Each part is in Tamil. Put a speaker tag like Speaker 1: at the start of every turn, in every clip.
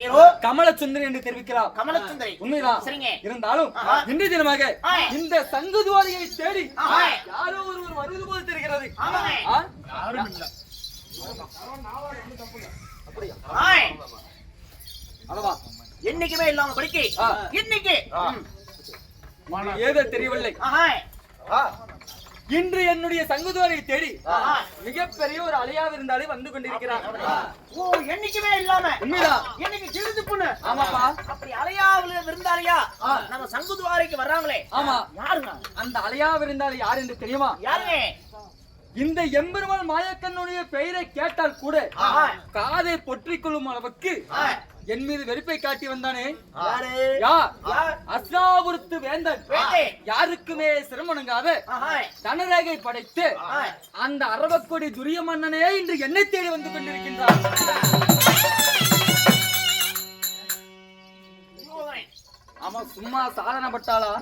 Speaker 1: கமல சுந்தரி என்று தெரிவிக்கலாம்.
Speaker 2: கமலசுந்தரி
Speaker 1: உண்மைதான்.
Speaker 2: சரிங்க.
Speaker 1: இருந்தாலும் இன்றைய தினமாக இந்த சங்குதுவாரியை தேடி யாரோ ஒருவர் வருவது போல் தெரிகிறது.
Speaker 2: என்னைக்குமே இல்லாம படிக்க இன்னைக்கு
Speaker 1: ஏதோ தெரியவில்லை. இன்று என்னுடைய சங்குதுவாரை தேடி மிகப்பெரிய ஒரு அலையா இருந்தாலே வந்து கொண்டிருக்கிறார்.
Speaker 2: ஓ, என்னைக்குமே இல்லாம
Speaker 1: உண்மைதான்.
Speaker 2: என்னைக்கு சிறுது பொண்ணு.
Speaker 1: ஆமாப்பா.
Speaker 2: அப்படி அலையாவில விருந்தாளியா நம்ம சங்குதுவாரைக்கு வர்றாங்களே.
Speaker 1: ஆமா.
Speaker 2: யாருங்க
Speaker 1: அந்த அலையா விருந்தாளி யார் என்று தெரியுமா?
Speaker 2: யாருங்க? இந்த
Speaker 1: எம்பெருமாள் மாயக்கண்ணுடைய பெயரை கேட்டால் கூட காதை பொற்றிக் கொள்ளும் அளவுக்கு என் மீது வெறுப்பை காட்டி வந்தானே. அஸ்ராபுரத்து வேந்தன். யாருக்குமே சிரமணங்காத தனரேகை படைத்து அந்த அரவக்கொடி துரிய மன்னனே இன்று என்னை தேடி வந்து கொண்டிருக்கின்றார். ஆமா, சும்மா சாதனைப்பட்டாளா?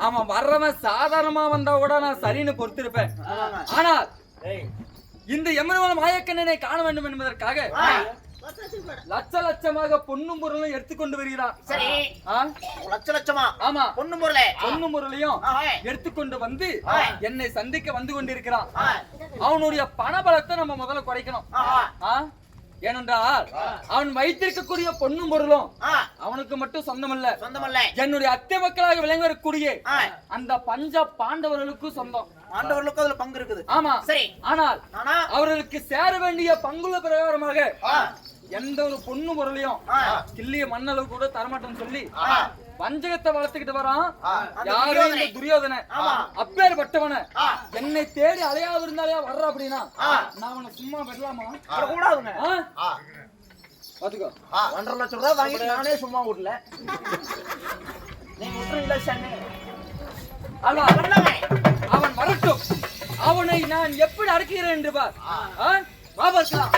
Speaker 1: ஆமா, வர்றவன் சாதாரணமா வந்தா கூட நான் சரின்னு பொறுத்திருப்பேன். ஆனால் இந்த எம்பெருமாள் மாயக்கண்ணனை காண வேண்டும் என்பதற்காக லட்ச லட்சமாக பொன்னும் பொருளும் எடுத்துக்கொண்டு வருகிறான்.
Speaker 2: சரி, லட்ச லட்சமா? ஆமா, பொன்னும் பொருளையும்
Speaker 1: எடுத்துக்கொண்டு வந்து என்னை சந்திக்க வந்து கொண்டிருக்கிறான். அவனுடைய பணபலத்தை நம்ம முதல்ல குறைக்கணும். ஏனென்றால் அவன் வைத்திருக்கக்கூடிய பொன்னும் பொருளும் அவனுக்கு மட்டும் சொந்தமல்ல, என்னுடைய அத்தை மக்களாக விளங்கக்கூடிய அந்த பஞ்ச பாண்டவர்களுக்கும் சொந்தம்.
Speaker 2: பாண்டவர்களுக்கும் அதுல பங்கு இருக்குது. ஆமா, சரி.
Speaker 1: ஆனால் அவர்களுக்கு சேர வேண்டிய பங்குள்ள பிரகாரமாக எந்த ஒரு பொண்ணு பொருளையும் கிள்ளிய மண்ணளவு கூட தரமாட்டேன்னு சொல்லி வஞ்சகத்தை வளர்த்துக்கிட்டு வரான். யாரும் இந்த துரியோதனை. அப்பேற்பட்டவன என்னை தேடி அலையா இருந்தாலே வர்ற அப்படின்னா நான் அவனை சும்மா விடலாமா?
Speaker 2: கூடாதுங்க.
Speaker 1: பாத்துக்கோ,
Speaker 2: 1.5 லட்சம் ரூபாய் வாங்கிட்டு நானே சும்மா விடல. நீங்க விட்டுறீங்களா?
Speaker 1: அவன் வரட்டும், அவனை நான் எப்படி அடக்குகிறேன் என்று பார். வா பார்க்கலாம்.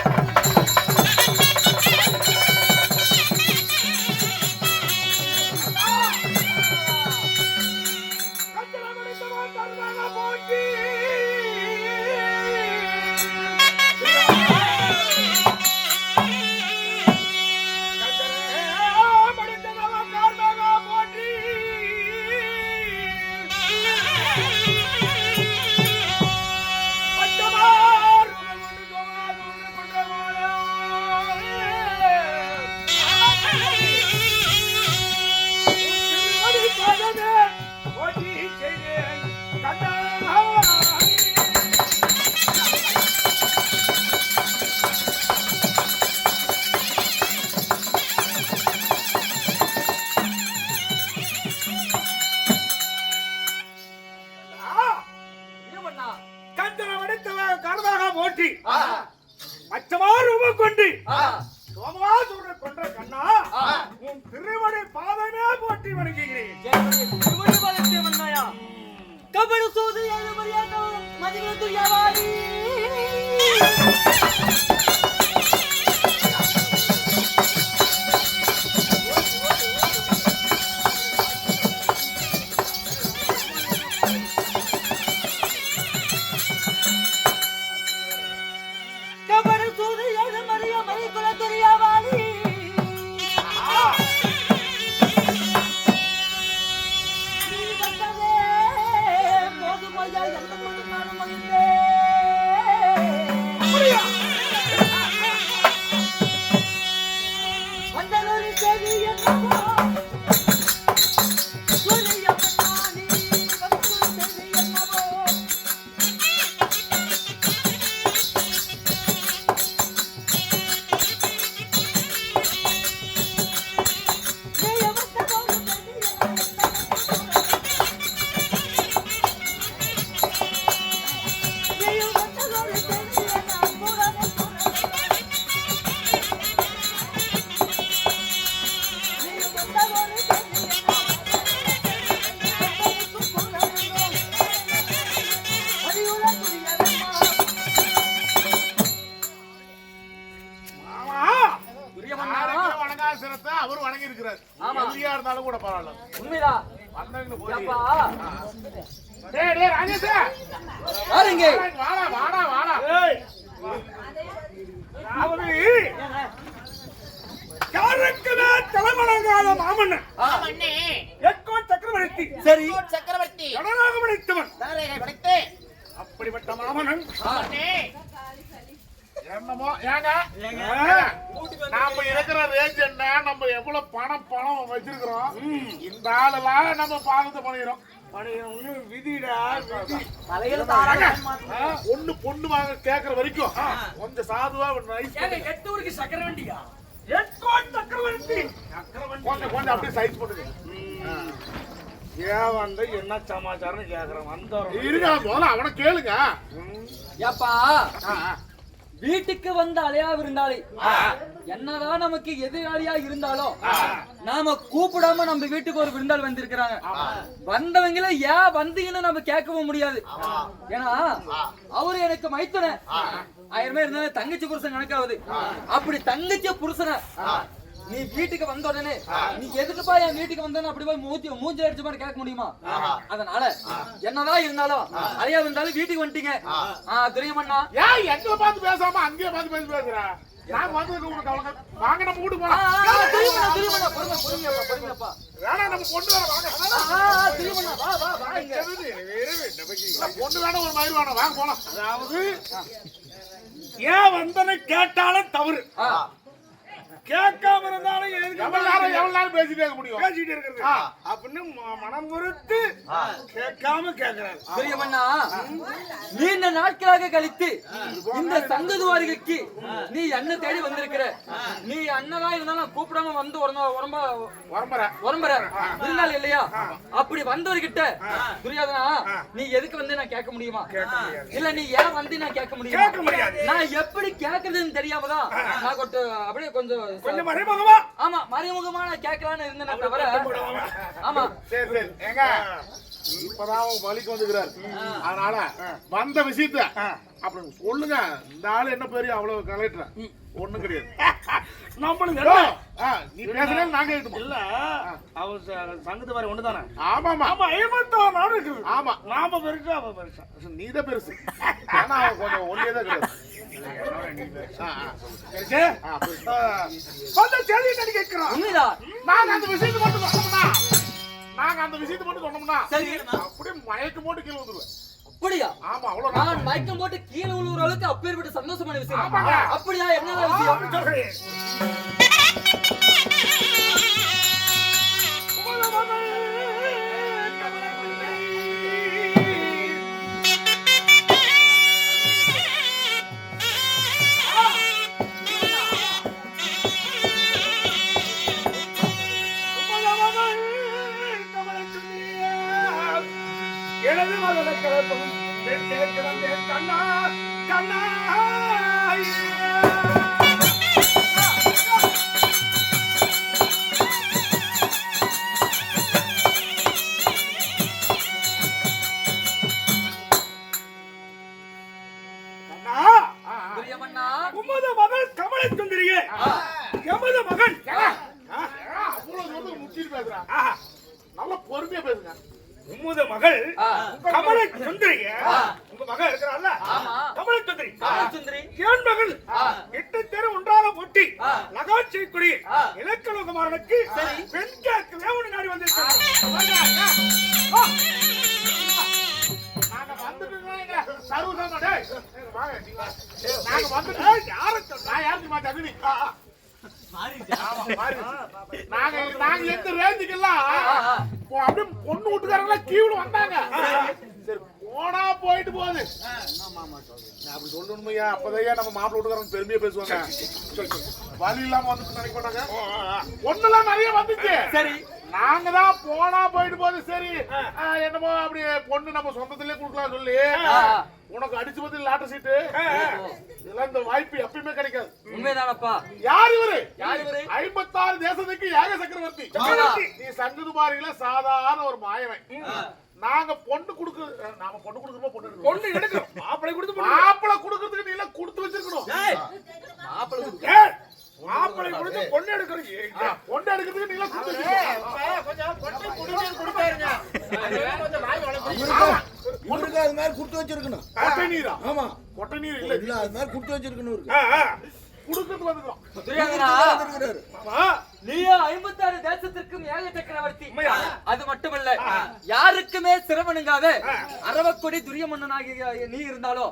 Speaker 3: அவரு வணங்கி இருக்கிறார். எதிரியா இருந்தாலும் கூட பரவாயில்ல.
Speaker 1: உண்மைதான்.
Speaker 3: வந்தவங்க போய்
Speaker 1: டேய் டேய் ராஜேஷ் வாங்க.
Speaker 3: வாடா வாடா வாடா. ஏய்.
Speaker 4: திருமணங்கால மாமன்னன்
Speaker 2: ஆமண்ணே
Speaker 4: எக்கோன் சக்கரவர்த்தி
Speaker 1: சரி
Speaker 2: சக்கரவர்த்தி
Speaker 4: கடனாக படைத்தவன்
Speaker 2: தாரேகை படைத்து
Speaker 4: அப்படிப்பட்ட மாமன்னன்
Speaker 2: ஆமண்ணே
Speaker 3: என்னமோ ஏங்க நாம இருக்கிற ரேஞ்ச் என்ன, நம்ம எவ்வளவு பணம் வச்சிருக்கிறோம், இந்த ஆளெல்லாம் நம்ம பாதத்தை பண்ணிக்கிறோம்.
Speaker 4: விதிடா விதி.
Speaker 3: ஒண்ணு பொண்ணு வாங்க கேக்குற வரைக்கும் கொஞ்சம் சாதுவா
Speaker 4: எட்டு ஊருக்கு சக்கரவண்டியா எக்கோன் சக்கரவர்த்தி
Speaker 3: கொஞ்சம் அப்படியே சைஸ் பண்ணுங்க.
Speaker 4: ஏன் வந்து என்ன சமாச்சாரம் கேக்குறேன் வந்தோம்
Speaker 3: இருங்க முதல்ல அவனை கேளுங்க.
Speaker 1: ஏப்பா வீட்டுக்கு வந்த அலையா விருந்தாளி என்னதான் நமக்கு எதிராளியா இருந்தாலும் நாம கூப்பிடாம நம்ம வீட்டுக்கு ஒரு விருந்தாள் வந்திருக்கிறாங்க. வந்தவங்கள ஏன் வந்தீங்கன்னு நம்ம கேட்கவும் முடியாது. ஏன்னா அவரு எனக்கு மைத்துன 1000 இருந்தாலும் தங்கச்சி புருஷன் கணக்காவது. அப்படி தங்கச்சி புருஷனை நீ வீட்டுக்கு வந்த உடனே நீ எதுக்குப்பா என் வீட்டுக்கு வந்தேன்னு அப்படி போய் மூஞ்சி அடிச்ச மாதிரி கேட்க முடியுமா? அதனால என்னதான் இருந்தாலும் அதையா இருந்தாலும் வீட்டுக்கு வந்துட்டீங்க. தெரியுமண்ணா
Speaker 3: ஏன் எங்களை பார்த்து பேசாம அங்கேயே பார்த்து பேசுற? நான் வந்து வாங்க நம்ம வீட்டுக்கு போலாம். வேணா நம்ம பொண்ணு வேற வாங்க. பொண்ணு வேணா ஒரு மாதிரி வேணும் வாங்க போலாம்.
Speaker 4: அதாவது ஏன் வந்தனை கேட்டாலும் தவறு, கேட்காம இருந்தாலும்
Speaker 3: எவ்வளவு நேரம் பேசிட்டே இருக்க முடியும்?
Speaker 4: பேசிட்டு இருக்கிறது அப்படின்னு மனம் பொறுத்து கேட்காம கேட்கிறாரு.
Speaker 1: பெரியமண்ணா நீண்ட நாட்களாக கழித்து இந்த சங்கதுவாரிக்கு நீ என்ன தேடி வந்திருக்கிற. நீ அண்ணனா இருந்தாலும் கூப்பிடாம வந்து உரம்பர விருந்தாள் இல்லையா? அப்படி வந்தவர்கிட்ட துரியோதனா நீ எதுக்கு வந்து நான் கேட்க முடியுமா? இல்ல நீ ஏன் வந்து நான் கேட்க முடியுமா? நான் எப்படி கேட்கறதுன்னு தெரியாமதான் நான் அப்படியே கொஞ்சம்
Speaker 4: மறைமுகமா
Speaker 1: ஆமா மறைமுகமா நான் கேட்கலான்னு இருந்தேன் தவிர. ஆமா
Speaker 3: சரி ஏங்க இப்பதான் அவங்க வலிக்கு வந்துக்கிறாரு. அதனால வந்த விஷயத்த அப்படி சொல்லுங்க. இந்த ஆளு என்ன பெரிய அவ்வளவு கலெக்டர் ஒண்ணும் கிடையாது.
Speaker 4: நம்மளுக்கு
Speaker 3: நீ பேசுறது நாங்க கேட்டுமா?
Speaker 4: இல்ல அவர் சங்கத்து மாதிரி ஒண்ணுதானே?
Speaker 3: ஆமாமா
Speaker 4: ஆமா 56 நாடு இருக்குது.
Speaker 3: ஆமா
Speaker 4: நாம பெருசா அவ பெருசா.
Speaker 3: நீதான் பெருசு. ஆனா அவன் கொஞ்சம் ஒல்லியதான் கிடையாது.
Speaker 1: உண்மைதான்.
Speaker 3: நாங்க அந்த விஷயத்தை மட்டும் சொன்னோம்னா அப்படியே மயக்கம் போட்டு கீழே வந்துருவேன்.
Speaker 1: அப்படியா?
Speaker 3: ஆமா அவ்வளவு
Speaker 1: நான் மயக்கம் போட்டு கீழே விழுற அளவுக்கு அப்பேற்பட்ட சந்தோஷமான விஷயம்.
Speaker 3: ஆமாங்க.
Speaker 1: அப்படியா? என்ன விஷயம்?
Speaker 4: எனது மகளை கலப்பம் கிடந்தே கண்ணா கண்ணா உமது மகள் கமலை சுந்தரியே எமது மகன்
Speaker 3: அவ்வளவு முக்கியம் பேசுறா. நல்லா பொறுமையா பேசுங்க.
Speaker 4: உமது மகள் கமலை சுந்தரியே உங்க மகள் இருக்கிறாள்ல கமலை சுந்தரி என் மகள் 8 தெரு ஒன்றாக ஒட்டி நகாட்சிக்குடி இலக்கணகுமாரனுக்கு பெண் கேட்க வேவனு நாடி வந்திருக்காங்க.
Speaker 3: நாங்க வந்துட்டு சர்வசாம டேய் வாங்க நாங்க வந்துட்டு நான் யாருக்கு மாட்டேன் அக்னி நாங்க எந்த ரேஞ்சுக்கெல்லாம் அப்படியே பொண்ணு வீட்டுக்காரங்க கீழே வந்தாங்க. சரி போனா போயிட்டு போகுது. அப்படி சொல்லணுமையா அப்பதையா நம்ம மாப்பிள்ள வீட்டுக்காரங்க பெருமையா பேசுவாங்க. வலி இல்லாம வந்து நினைக்க மாட்டாங்க. பொண்ணுலாம் நிறைய வந்துச்சு. சரி நாங்க தான் போனா போயிட்டு போகுது. சரி என்னமோ அப்படி பொண்ணு நம்ம சொந்தத்திலே கொடுக்கலாம் சொல்லி உனக்கு அடிச்சு பத்தி லாட்டர் சீட்டு இதெல்லாம் இந்த வாய்ப்பு எப்பயுமே கிடைக்காது.
Speaker 1: உண்மைதானப்பா?
Speaker 3: யார் இவரு 56 தேசத்துக்கு ஏக சக்கரவர்த்தி. நீ சங்கதுமாரிகள சாதாரண ஒரு மாயவன். நாங்க பொண்ணு கொடுக்கறோம் பொண்ணு எடுக்கிறோம். மாப்பிளை கொடுக்கறதுக்கு நீ எல்லாம் கொடுத்து வச்சிருக்கணும்.
Speaker 4: மாப்பிளை கொடுத்து பொண்ணு எடுக்கிறீங்க.
Speaker 3: பொண்ணு எடுக்கிறதுக்கு நீ எல்லாம் கொடுத்து வச்சிருக்கணும்.
Speaker 2: கொஞ்சம் பொண்ணு கொடுத்தாருங்க.
Speaker 5: இவருக்கு அது மாதிரி கொடுத்து வச்சிருக்கணும்.
Speaker 3: கொட்டை நீரா?
Speaker 5: ஆமா
Speaker 3: கொட்டை நீர் இல்ல
Speaker 5: அது மாதிரி கொடுத்து வச்சிருக்கணும்.
Speaker 3: குடுக்கறது வந்துடும்.
Speaker 1: துரியோதனா
Speaker 5: இருக்கிறாரு.
Speaker 3: ஆமா
Speaker 1: நீயோ 56 தேசத்திற்கும் ஏக சக்கரவர்த்தி. அது மட்டுமல்ல, யாருக்குமே சிரமணுங்காத அரவக்கொடி துரிய மன்னனாகிய நீ இருந்தாலும்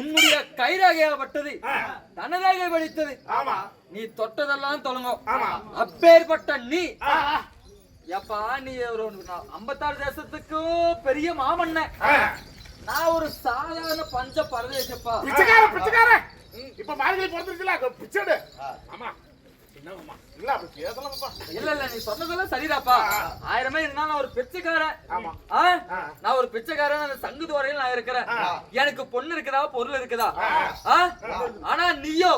Speaker 1: உன்னுடைய கைரேகையாகப்பட்டது தனரேகை வலித்தது. நீ தொட்டதெல்லாம் தொழுங்கும். அப்பேற்பட்ட நீ எப்பா நீ ஒரு 56 தேசத்துக்கும் பெரிய மாமன்ன, நான் ஒரு சாதாரண பஞ்ச பரதேசப்பா.
Speaker 3: பிச்சைக்கார இப்ப மார்கழி பிறந்துருச்சுல, பிச்சைடு. ஆமா என்னம்மா இல்ல அப்படி பேசலாம்ப்பா.
Speaker 1: இல்ல நீ சொன்னதெல்லாம் சரிதாப்பா. 1000 இருந்தாலும் நான் ஒரு பிச்சைக்காரன்.
Speaker 3: ஆமா
Speaker 1: நான் ஒரு பிச்சைக்காரன். அந்த சங்கு துறையில் நான் இருக்கிறேன். எனக்கு பொண்ணு இருக்குதா பொருள் இருக்குதா? ஆனா நீயோ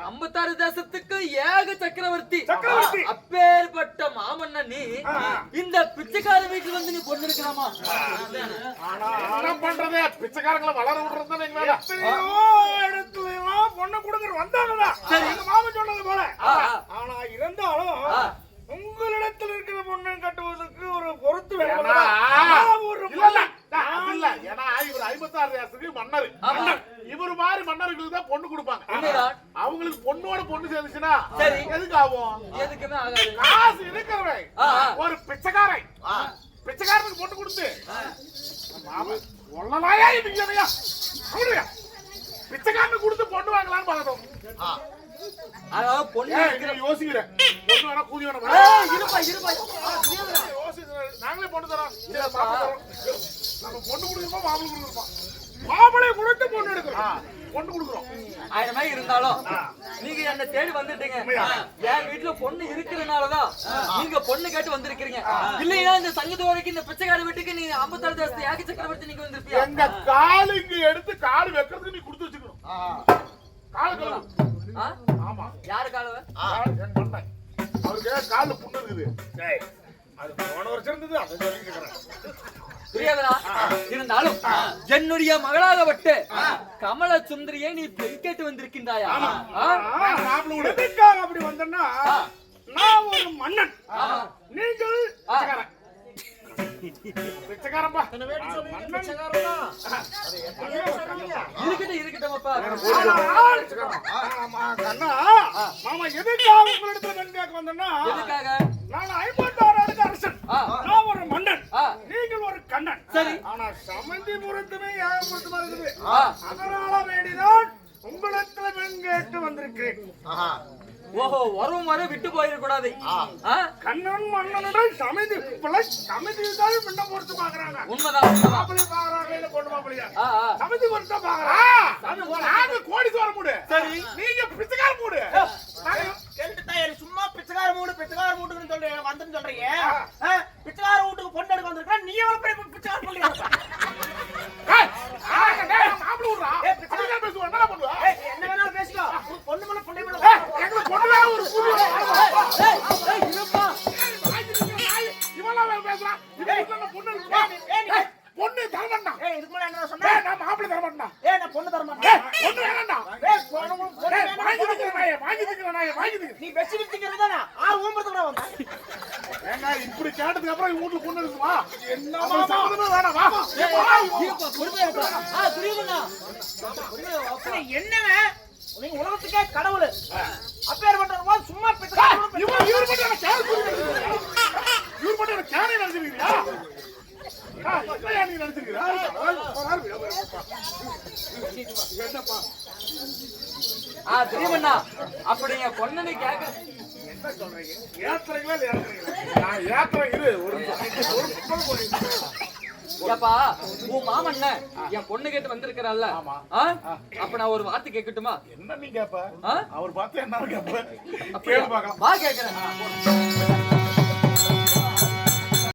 Speaker 1: 56 தேசத்துக்கு ஏக சக்கரவர்த்தி. அப்பேற்பட்ட மாமன்ன நீ இந்த பிச்சைக்கார வீட்டுல வந்து நீ பொண்ணு இருக்கலாமா?
Speaker 3: என்ன பண்றது, பிச்சைக்காரங்களை வளர விடுறது இடத்துலயும் பொண்ணு கொடுக்குற வந்தாங்கதான் மாமன் சொன்னது போல. ஆனா இருந்தாலும் உங்களிடத்தில் இருக்கிற பொண்ணு கட்டுவதற்கு ஒரு பொறுத்து வேணும். ஏன்னா இவர் 56 தேசத்துக்கு மன்னர். இவர் மாதிரி மன்னர்களுக்கு தான் பொண்ணு கொடுப்பாங்க. அவங்களுக்கு பொண்ணோட பொண்ணு சேர்ந்துச்சுன்னா எதுக்கு ஆகும்? எதுக்குமே ஆகாது. காசு இருக்கிறவன் ஒரு பிச்சைக்காரனுக்கு பொண்ணு கொடுத்து பிச்சைக்காரனுக்கு கொடுத்து பொண்ணு வாங்கலாம்னு பாக்கணும்.
Speaker 1: அதாவது பொண்ணு
Speaker 3: யோசிக்கிறேன். பொண்ணு வேணா கூதி வேணா நாங்களே பொண்ணு தரோம். நம்ம பொண்ணு கொடுக்குறோம், மாப்பிள்ளை கொடுக்குறோம். மாப்பிள்ளை கொடுத்து பொண்ணு எடுக்கிறோம், பொண்ணு கொடுக்குறோம்.
Speaker 1: 1000 இருந்தாலும் நீங்க என்ன தேடி வந்துட்டீங்க. என் வீட்டுல பொண்ணு இருக்கிறதுனாலதான் நீங்க பொண்ணு கேட்டு வந்திருக்கீங்க. இல்லையா இந்த சங்கத்து வரைக்கும் இந்த பிச்சைக்கார வீட்டுக்கு நீங்க 56 தேசத்தை ஏக சக்கரவர்த்தி நீங்க வந்திருப்பீங்க.
Speaker 3: எங்க காலு இங்க எடுத்து காலு வைக்கிறதுக்கு நீ கொடுத்து வச்சுக்கணும். காலு கழுவு. ஆமா
Speaker 1: யாரு காலு?
Speaker 3: அவருக்கு கால்ல புண்ணு இருக்குது. அது போன வருஷம் இருந்தது. அதை சொல்லிட்டு இருக்கிறேன்.
Speaker 1: புரியாதா? இருந்தாலும் என்னுடைய மகளாகப்பட்டு கமல சுந்தரியை நீ பெண் கேட்டு வந்திருக்கின்றாயா?
Speaker 4: அப்படி வந்தேன்னா நான் ஒரு மன்னன், நீங்கள்
Speaker 3: பிச்சைக்காரப்பா.
Speaker 1: இருக்கட்டும்ப்பா.
Speaker 4: மாமா எதுக்காக உங்களிடத்துல பெண் கேட்க வந்தேன்னா, நான் 56 அரசன், நான் ஒரு மன்னன், நீங்கள் ஒரு கண்ணன்.
Speaker 1: சரி.
Speaker 4: ஆனா சமந்தி பொருத்தமே ஏகப்பட்டமா இருக்குது. அதனால வேண்டிதான் உங்களிடத்துல பெண் கேட்டு வந்திருக்கிறேன்.
Speaker 1: ஓஹோ, வரும் வரை விட்டு போயிடக்கூடாது.
Speaker 4: கண்ணன் மன்னனுடன் சமைதி சமைதிதான் முன்ன பொறுத்து பாக்குறாங்க.
Speaker 1: உண்மைதான்.
Speaker 4: மாப்பிள்ளை பாக்குறாங்க, இல்ல பொண்ணு மாப்பிள்ளையா சமைதி பொறுத்தா பாக்குறாங்க.
Speaker 3: நாங்க கோடீஸ்வரம் மூடு,
Speaker 1: சரி
Speaker 3: நீங்க பிச்சைக்கார மூடு.
Speaker 2: சும்மா பிச்சைக்கார மூட்டுன்னு சொல்லி வந்துன்னு சொல்றீங்க. பிச்சைக்கார வீட்டுக்கு பொண்ணு எடுக்க வந்திருக்கா, நீ எவ்வளவு பெரிய பிச்சைக்கார பொண்ணு?
Speaker 3: மாப்பிள்ளை விடுறா. பிச்சைக்கார பேசுவோம், என்ன பண்ணுவா?
Speaker 2: என்ன வேணாலும் பேசிக்கோ. பொண்ணு மேல பொண்ணு மேல
Speaker 3: எங்களுக்கு பொண்ணு வேற ஒரு கூலி இவெல்லாம் பேசுறான். பொண்ணு தரமாட்டா.
Speaker 2: இதுக்கு மேல என்ன சொன்னேன்?
Speaker 3: நான் மாப்பிள்ளை தரமாட்டா.
Speaker 2: நான் பொண்ணு தரமாட்டேன்.
Speaker 3: பொண்ணு வேணாண்டா. வாங்கி
Speaker 2: நீ வெச்சு வித்துக்கிறது தானே 6 ஓம்பரத்து கூட வந்தா.
Speaker 3: ஏங்க இப்படி கேட்டதுக்கு அப்புறம் இவங்க வீட்டுல பொண்ணு இருக்குமா? என்ன சம்பந்தமே வேணாம். வா
Speaker 2: என்னங்க நீங்க உலகத்துக்கே கடவுள். அப்பேர் பண்றவங்க சும்மா பிச்சைக்கார
Speaker 3: இவர் மட்டும் கேர் புரியுது. இவர் மட்டும் கேரே நடந்துக்கிறீங்களா? நீ நடந்துக்கிறீங்களா? என்னப்பா
Speaker 1: தெரியுமண்ணா, அப்படிங்க பொண்ணு கேட்க
Speaker 3: என்ன சொல்றீங்க? ஏத்துறீங்களா இல்ல ஏத்துறீங்களா? நான் ஏத்துறேன். இரு ஒரு
Speaker 1: ஏப்பா, உன் மாமன்ன என் பொண்ணு கேட்டு வந்திருக்கிறாள்ல, அப்ப நான் ஒரு வார்த்தை கேட்கட்டுமா?
Speaker 3: என்ன நீ கேப்ப? அவர் பார்த்து என்ன கேப்ப? கேளு பார்க்கலாம்.
Speaker 1: வா கேட்கிறேன்.